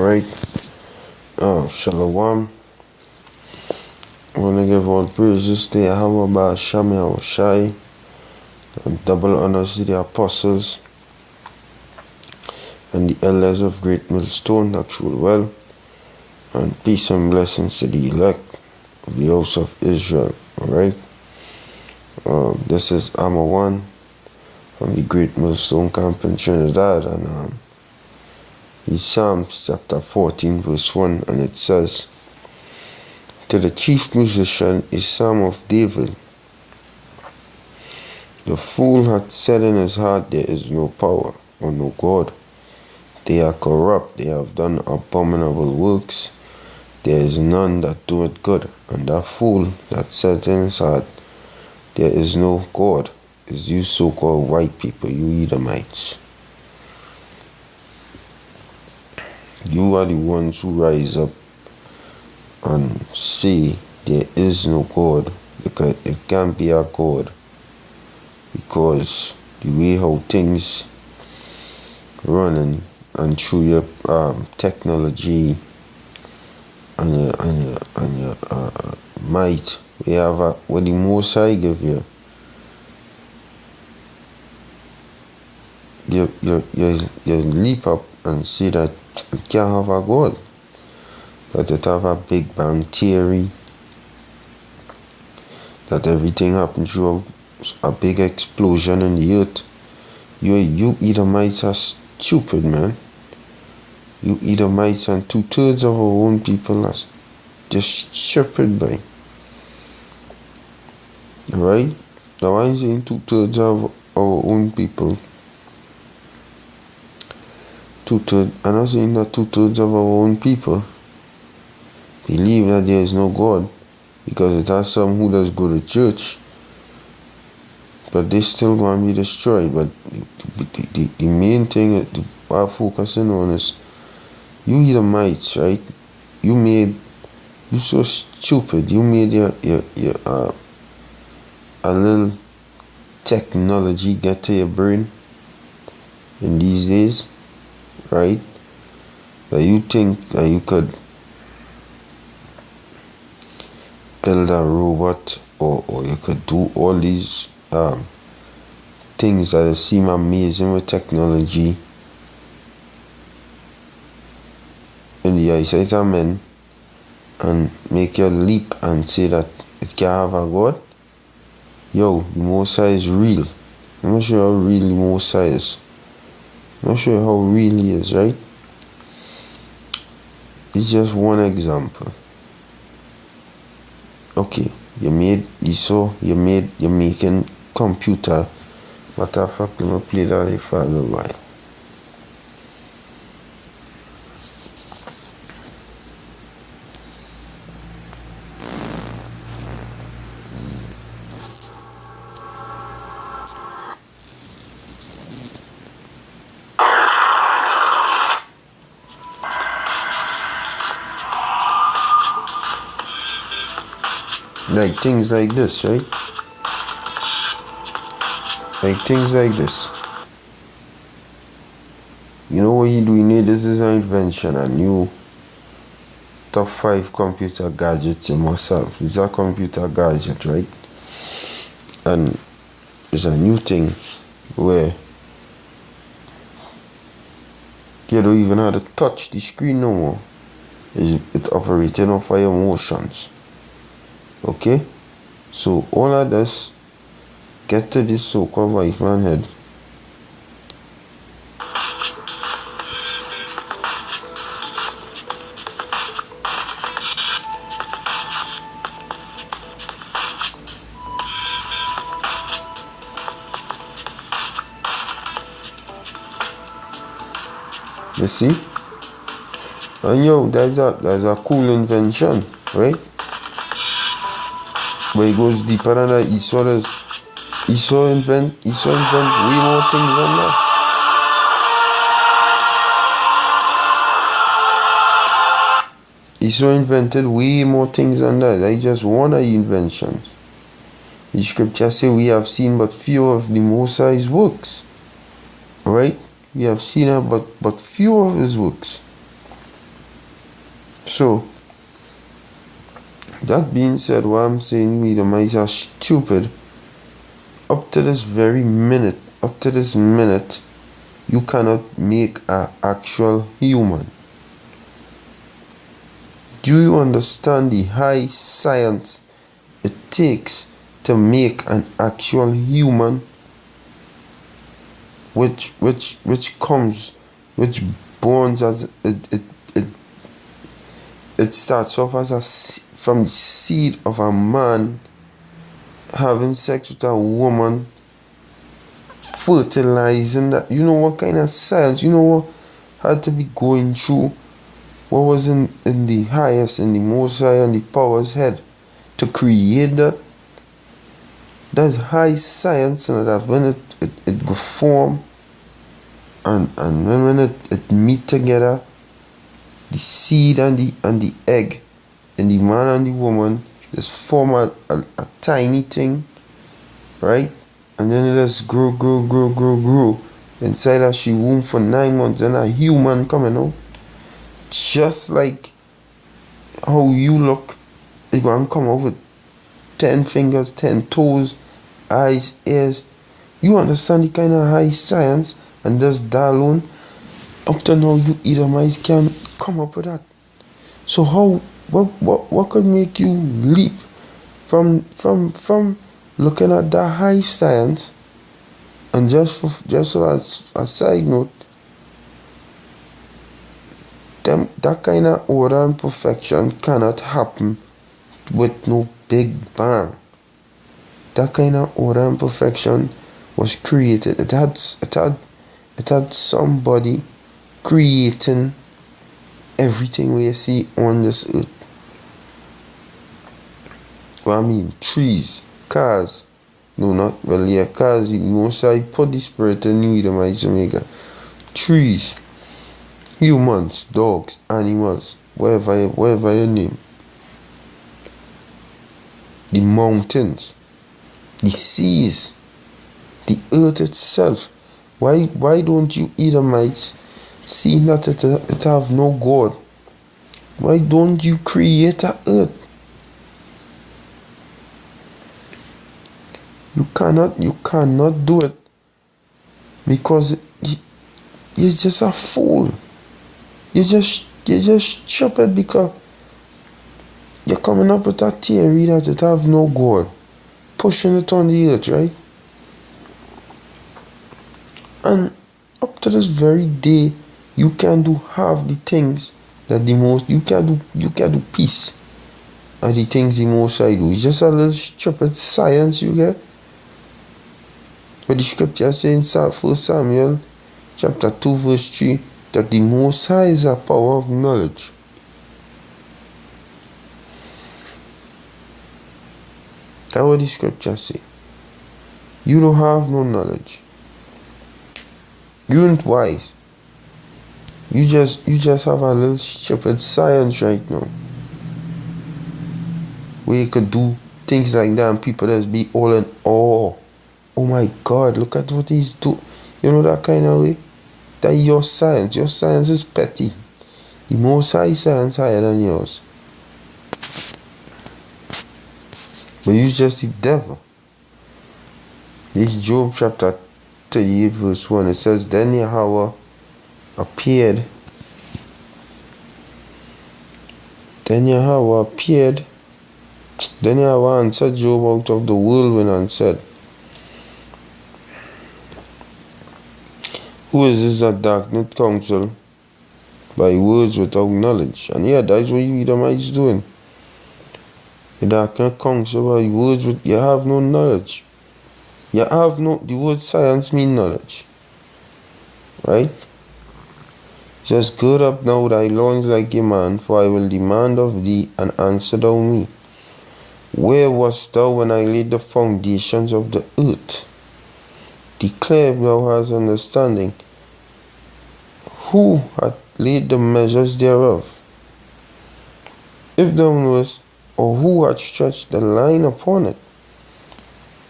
Alright, Shalom. I want to give all praises to Yahweh Shami Shai, and double honors to the apostles and the elders of Great Millstone that rule well, and peace and blessings to the elect of the house of Israel. Alright, this is Amma 1 from the Great Millstone Camp in Trinidad, and it's Psalms chapter 14 verse 1, and it says, "To the chief musician, a psalm of David. The fool hath said in his heart, there is no power or no God. They are corrupt, they have done abominable works. There is none that doeth good. And that fool that said in his heart, there is no God, is you so-called white people, you Edomites. You are the ones who rise up and say there is no God, because it can't be a God, because the way how things run and through your technology and your might, we have what the Most High give you. You leap up and say that it can't have a God, that it have a Big Bang theory, that everything happened through a big explosion in the earth. You Edomites are stupid, man. You Edomites and 2/3 of our own people are just stupid, boy. Alright? Now I'm saying 2/3 of our own people. I'm not saying that 2/3 of our own people believe that there is no God, because it has some who does go to church, but they still want to be destroyed. But the main thing that we're focusing on is you Edomites, right? You so stupid. You made your a little technology get to your brain in these days, right? That you think that you could build a robot, or you could do all these things that seem amazing with technology in the eyesight of men, and make your leap and say that it can't have a God. Yo, the Most High is real. I'm not sure how real the Most High is. I'm not sure how real he is, right? It's just one example. Okay, you're making computer. Matter of fact, let me play that for a little while. Like things like this, right? Like things like this. You know what he doing here? This is an invention, a new top 5 computer gadgets you must have. It's a computer gadget, right? And it's a new thing where you don't even have to touch the screen no more. It operating off of your motions. Okay, so all of this, get to this so-called white man head. You see? And yo, there's a cool invention, right? But he goes deeper than that. He saw invent way more things than that. He invented way more things than that. That's just one of the inventions. The scripture say we have seen but few of the Most High's works. Right? We have seen it but few of his works. So, that being said, what I'm saying, you Edomites are stupid. Up to this minute, you cannot make an actual human. Do you understand the high science it takes to make an actual human, which borns as it starts off as from the seed of a man having sex with a woman, fertilizing that. You know what kind of science, you know what had to be going through, what was in the highest, in the most high, and the power's head to create that. That's high science, and that when it go form and when it meet together, the seed and the egg, and the man and the woman just form a tiny thing, right? And then it just grow inside her she womb for 9 months, and a human coming out. Just like how you look, it's going to come out with 10 fingers, 10 toes, eyes, ears. You understand the kind of high science, and just that alone, up to now, you Edomites can't come up with that. So what could make you leap from looking at that high science? And just as a side note, that kind of order and perfection cannot happen with no big bang. That kind of order and perfection was created. It had somebody creating everything we see on this earth. Well, I mean, trees, cars. No, not really. Yeah, cars. Most I put the spirit in you, the mighty Jamaica. Trees, humans, dogs, animals, whatever your name. The mountains, the seas, the earth itself. Why don't you Edomites see that it have no God? Why don't you create a earth? You cannot do it, because you're just a fool. You're just stupid, because you're coming up with a theory that it have no God, pushing it on the earth, right? And up to this very day, you can do half the things that you can do peace of the things the Most I do. It's just a little stupid science you get. But the scripture says in 1 Samuel chapter 2 verse 3 that the Most High is a power of knowledge. That's what the scripture say. You don't have no knowledge. You ain't wise. You just have a little stupid science right now, where you could do things like that and people just be all in awe. Oh my God, look at what he's doing. You know, that kind of way? That your science is petty. The Most High science higher than yours. But you just the devil. This Job chapter 38 verse 1, it says, Then Yahweh appeared. Then Yahweh answered Job out of the whirlwind and said, Who is this that darkeneth counsel by words without knowledge? And yeah, that's what you Edomites doing. You darkeneth counsel by words with you have no knowledge. You have no, the word science mean knowledge. Right? Just gird up now thy loins like a man, for I will demand of thee, and answer thou me. Where wast thou when I laid the foundations of the earth? Declare if thou hast understanding. Who hath laid the measures thereof? If thou knowest, or who hath stretched the line upon it?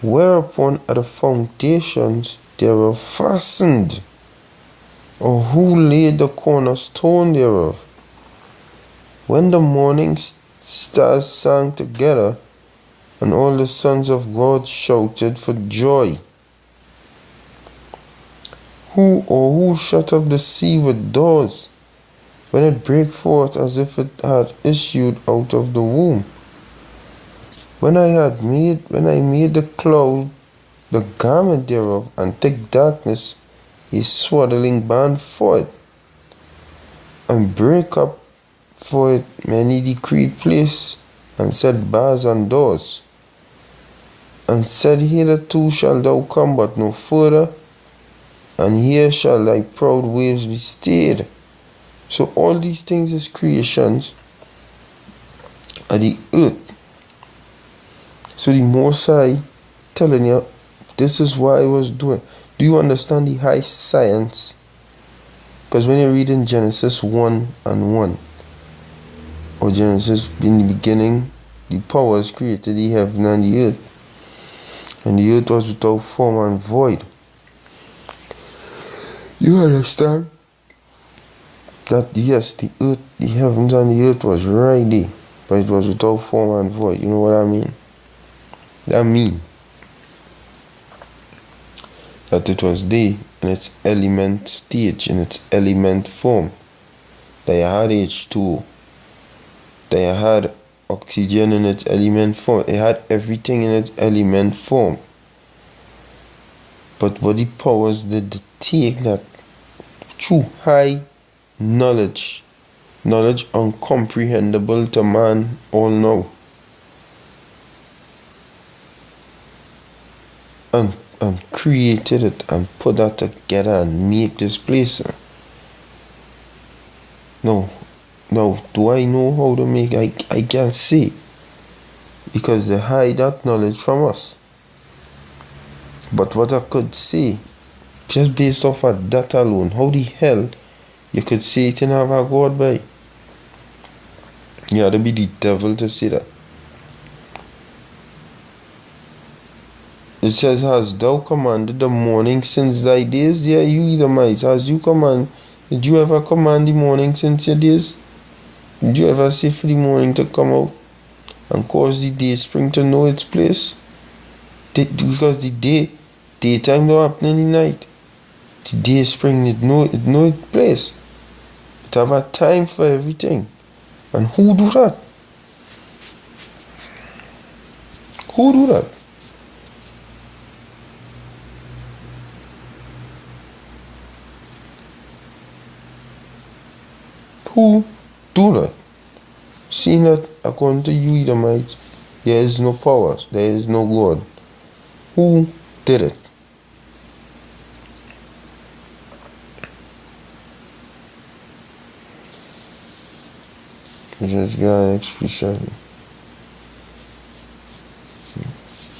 Whereupon are the foundations thereof fastened? Or who laid the cornerstone thereof? When the morning stars sang together, and all the sons of God shouted for joy. Who shut up the sea with doors, when it brake forth as if it had issued out of the womb? When I made the cloud the garment thereof, and thick darkness a swaddling band for it, and break up for it many decreed place, and set bars and doors, and said, Hitherto shalt thou come, but no further, and here shall thy proud waves be stayed. So all these things is creations of the earth. So the Most High telling you, this is what I was doing. Do you understand the high science? Because when you read in Genesis 1:1, or Genesis, in the beginning, the powers created the heaven and the earth, and the earth was without form and void. You understand that yes, the earth, the heavens and the earth was right there, but it was without form and void. You know what I mean? That means that it was there in its element stage, in its element form. That you had H2O, that you had oxygen in its element form. It had everything in its element form. But what the powers did take that through high knowledge uncomprehendable to man all now, and created it and put that together and make this place. No, do I know how to make? I can't say, because they hide that knowledge from us. But what I could say, just based off of that alone, how the hell you could say it and have a God by? You had to be the devil to say that. It says, Hast thou commanded the morning since thy days? Yeah, you Edomites, as you command. Did you ever command the morning since your days? Did you ever say for the morning to come out and cause the day spring to know its place? Because the daytime don't happen in the night. The day spring, it know its place. It have a time for everything. And who do that? Who do that? Who do that? Seeing that according to you Edomites, there is no powers, there is no God. Who did it? Just got expression.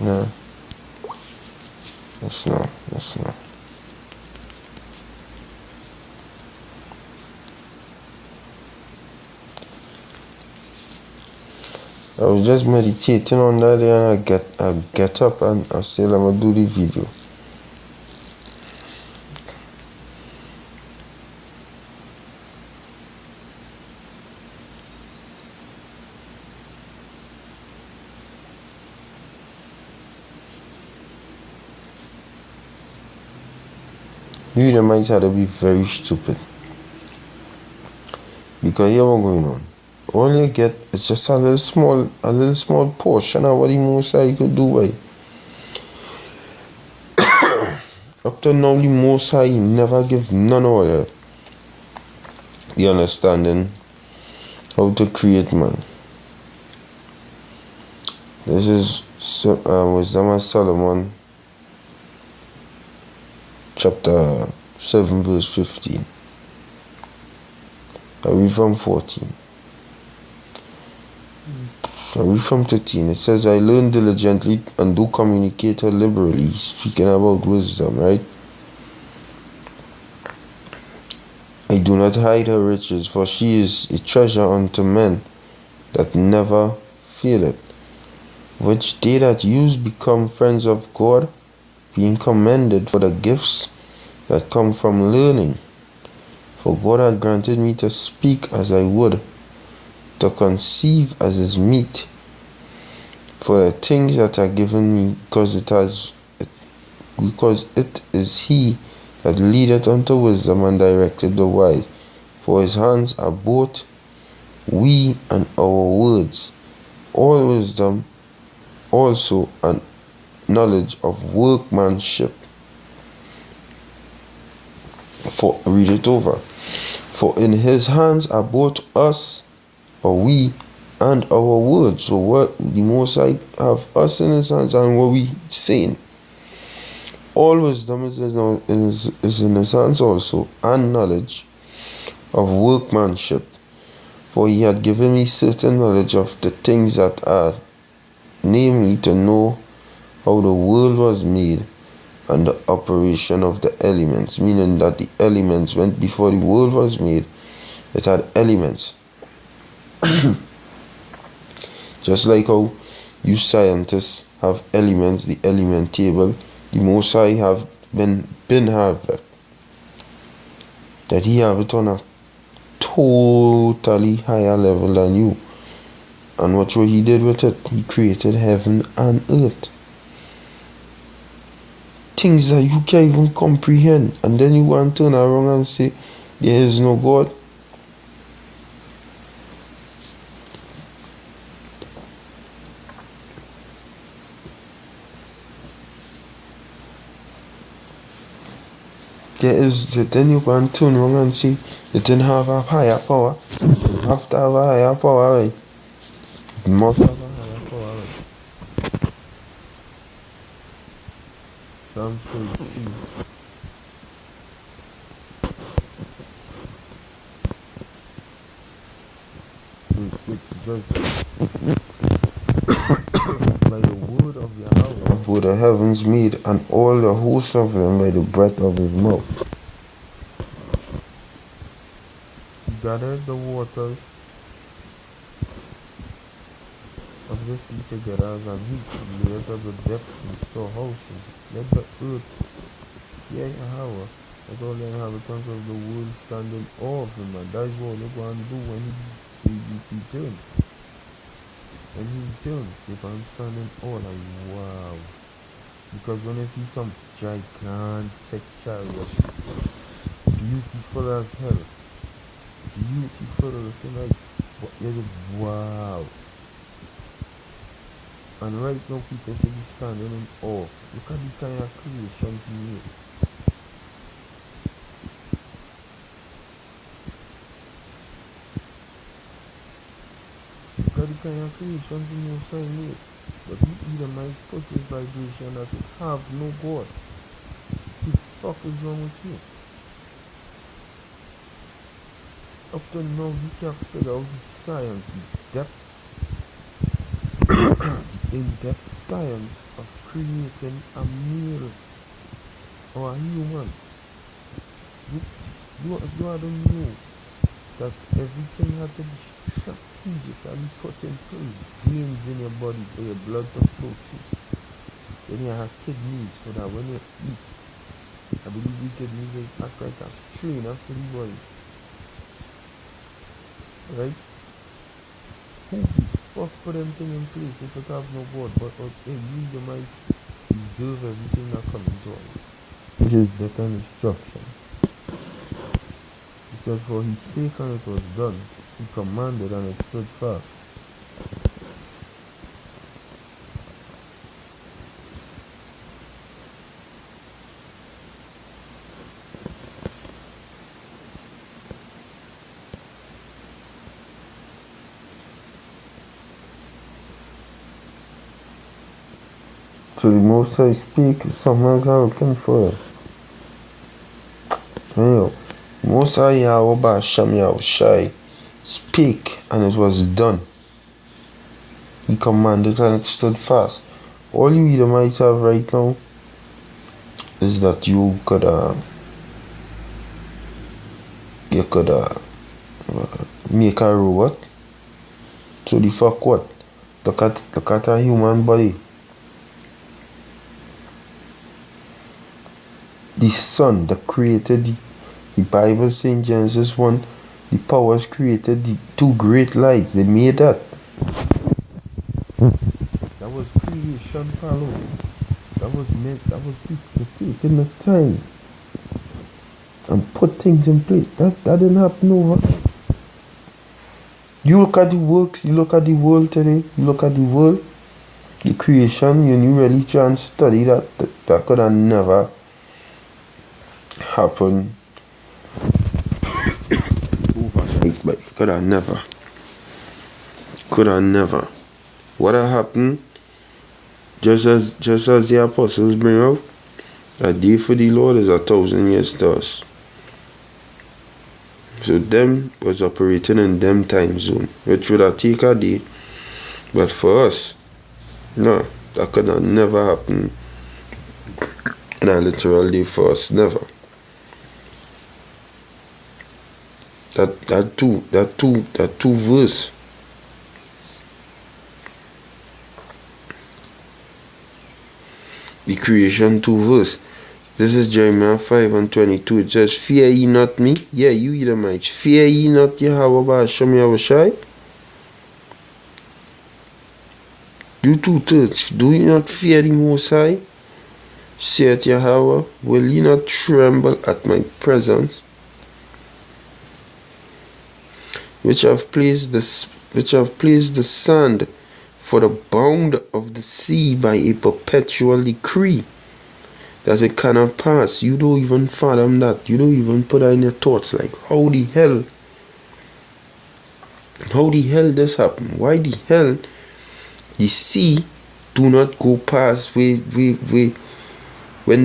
No. That's not. I was just meditating on that day, and I get up and I said I'm gonna do the video. You Edomites had to be very stupid, because here what going on. All you get is just a little small portion of what the Most High could do by. Up to now, the Most High never give none of that the understanding how to create man. This is Wisdom of Solomon, chapter 7, verse 15. I read from 14. I read from 13. It says, I learn diligently and do communicate her liberally, speaking about wisdom, right? I do not hide her riches, for she is a treasure unto men that never faileth, which they that use become friends of God, being commended for the gifts that come from learning. For God had granted me to speak as I would, to conceive as is meet for the things that are given me, because it is he that leadeth unto wisdom and directeth the wise. For his hands are both we and our words. All wisdom also and knowledge of workmanship. Read it over. For in his hands are both us, or we, and our words. So what the Most High have us in his hands, and what we saying. All wisdom is in his hands also, and knowledge of workmanship. For he had given me certain knowledge of the things that are, namely to know how the world was made, and the operation of the elements, meaning that the elements went before the world was made. It had elements. Just like how you scientists have elements, the element table, the Most High have been have that. That he have it on a totally higher level than you. And what he did with it, he created heaven and earth. Things that you can't even comprehend, and then you want to turn around and say there is no God. Then you can turn around and say they didn't have a higher power. You have to have a higher power, right? You must have a higher power, right? Psalm 33. Verse 6. By the word of Yahweh were the heavens made, and all the hosts of them by the breath of his mouth. He gathered the waters of the sea together as an heap, layers of the depths in storehouses. Let the earth fear Yahweh, let all the inhabitants of the world stand in awe of him. And that is what they're going to do when he returns. When he returns, they can stand in awe, like wow. Because when you see some gigantic chariots, beautiful as hell, beautiful, looking like, wow. And right now people should be standing in awe. Look at the kind of creations he made. Look at the kind of creations he Most High made. But you Edomites put this vibration that you have no God. What the fuck is wrong with you? Up to now you can't figure out the science, in-depth science of creating a male or a human. You don't know that everything had to be strategically put in place. Veins in your body for your blood to flow through. Then you have kidneys so that when you eat, I believe the kidneys act like a strainer for the body. Right? Who the fuck put everything in place if it have no God? But hey, you might deserve everything that comes to us. Which is death and destruction. He said, for he spake and it was done. He commanded and it stood fast. So the Most High speak, someone else are looking for it. Most High Yahweh Ba'Shem Yahushai speak, and it was done. He commanded and it stood fast. All you Edomites have right now is that you could make a robot. So the fuck what? Look at a human body. The Son that created the Bible says in Genesis 1, The powers created the two great lights. They made that. That was creation, follow. That was meant. That was people taking the time and put things in place. That didn't happen overnight. You look at the works. You look at the world today. You look at the world. The creation. You really try and study that. That could have never happened overnight. But could have never. What happened? Just as the apostles bring out, a day for the Lord is 1,000 years to us. So them was operating in them time zone, which would have taken a day. But for us, no, that could have never happened in a literal day for us, never. That two verse. The creation 2 verse. This is Jeremiah 5:22. It says, fear ye not me. Yeah, you Edomites. Fear ye not Yahweh Ba'ashem Yahushai. You 2/3. Do ye not fear the Most High? Saith Yahweh, will ye not tremble at my presence? Which have placed the sand for the bound of the sea by a perpetual decree, that it cannot pass. You don't even fathom that. You don't even put that in your thoughts. Like, how the hell this happen? Why the hell the sea do not go past when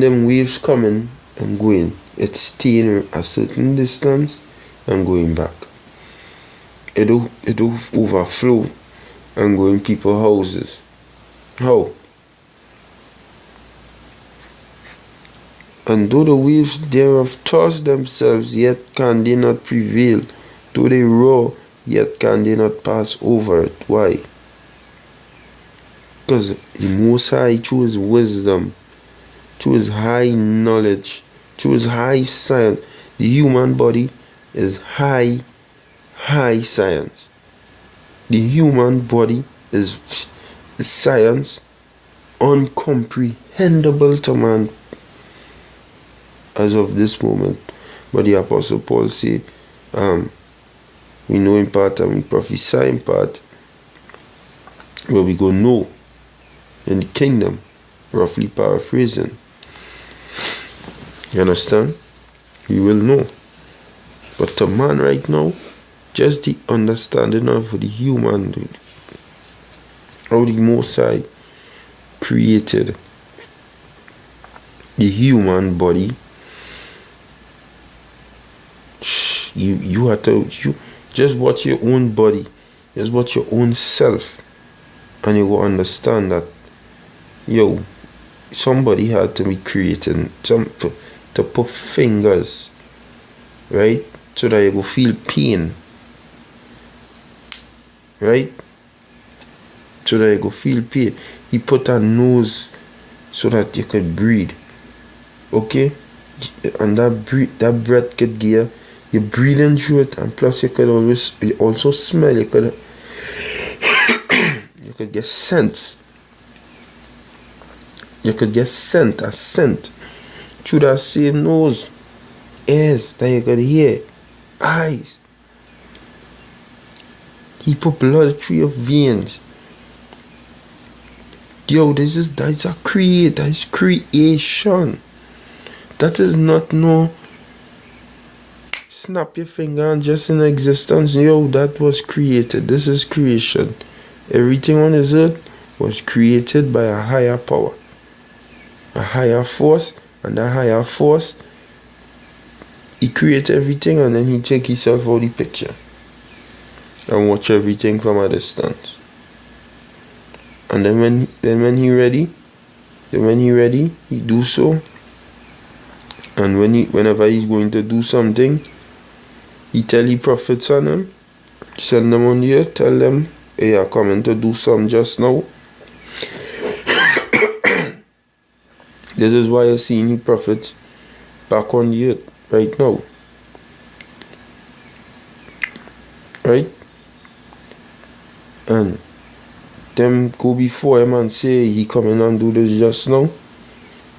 them waves coming and going? It's staying a certain distance and going back. It'll overflow and go in people's houses. How? And though the waves thereof toss themselves, yet can they not prevail. Though they roar, yet can they not pass over it. Why? Because the Most High, through His wisdom, through His high knowledge, through His high science, the human body is high science. The human body is science uncomprehendable to man as of this moment. But the Apostle Paul say, we know in part and we prophesy in part, where we go know in the kingdom, roughly paraphrasing. You understand? We will know. But to man right now, just the understanding of the human, how the Most High created the human body. You have to just watch your own body, just watch your own self, and you will understand that somebody had to be creating to put fingers, right, so that you will feel pain. Right? So that you go feel pain. He put a nose so that you could breathe. Okay? And that breath could give you breathing through it, and plus you could also smell. You could get scents. You could get a scent through that same nose. Ears that you could hear. Eyes. He put blood through your veins. That's creation. That is not no snap your finger and just in existence. That was created. This is creation. Everything on this earth was created by a higher power, a higher force, and that higher force, He created everything, and then He take Himself out of the picture and watch everything from a distance. And then when He ready, He do so. And whenever He's going to do something, He tell the prophets on Him, send them on the earth, tell them, hey, I'm coming to do something just now. This is why you're seeing the prophets back on the earth right now. And them go before him and say he come in and do this just now.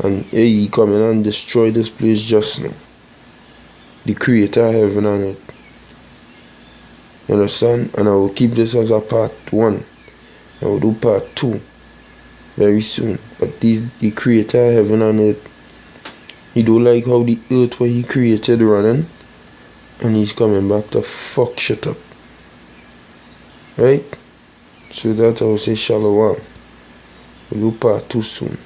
And he come in and destroy this place just now. The creator of heaven and earth. You understand? And I will keep this as a part 1. I will do part 2 very soon. But the creator of heaven and earth, he don't like how the earth where he created running, and he's coming back to fuck shit up. Right? So that I will say shalom. We'll do part 2 soon.